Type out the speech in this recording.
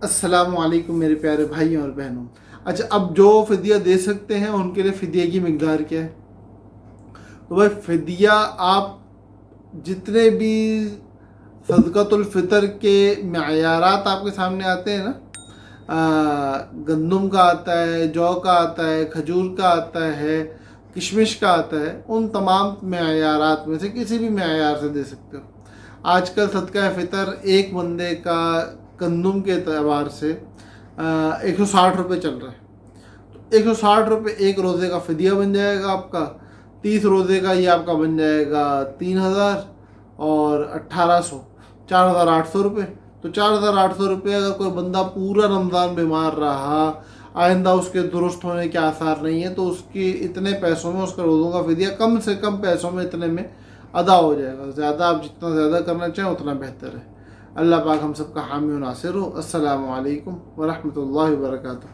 السلام علیکم میرے پیارے بھائیوں اور بہنوں. اچھا، اب جو فدیہ دے سکتے ہیں ان کے لیے فدیہ کی مقدار کیا ہے؟ تو بھائی فدیہ آپ جتنے بھی صدقۃ الفطر کے معیارات آپ کے سامنے آتے ہیں نا، گندم کا آتا ہے، جو کا آتا ہے، کھجور کا آتا ہے، کشمش کا آتا ہے، ان تمام معیارات میں سے کسی بھی معیار سے دے سکتے ہو. آج کل صدقہ فطر ایک بندے کا گندم کے اعتبار سے 160 روپے چل رہا ہے. تو 160 روپے ایک روزے کا فدیہ بن جائے گا آپ کا. 30 روزے کا یہ آپ کا بن جائے گا 3000 اور 1800، 4800 روپے. تو 4800 روپے اگر کوئی بندہ پورا رمضان بیمار رہا، آئندہ اس کے درست ہونے کے آثار نہیں ہیں، تو اس کی اتنے پیسوں میں اس کا روزوں کا فدیہ کم سے کم پیسوں میں اتنے میں ادا ہو جائے گا. زیادہ آپ جتنا زیادہ کرنا چاہیں اتنا بہتر ہے. اللہ پاک ہم سب کا حامی و ناصر ہو. السلام علیکم ورحمۃ اللہ وبرکاتہ.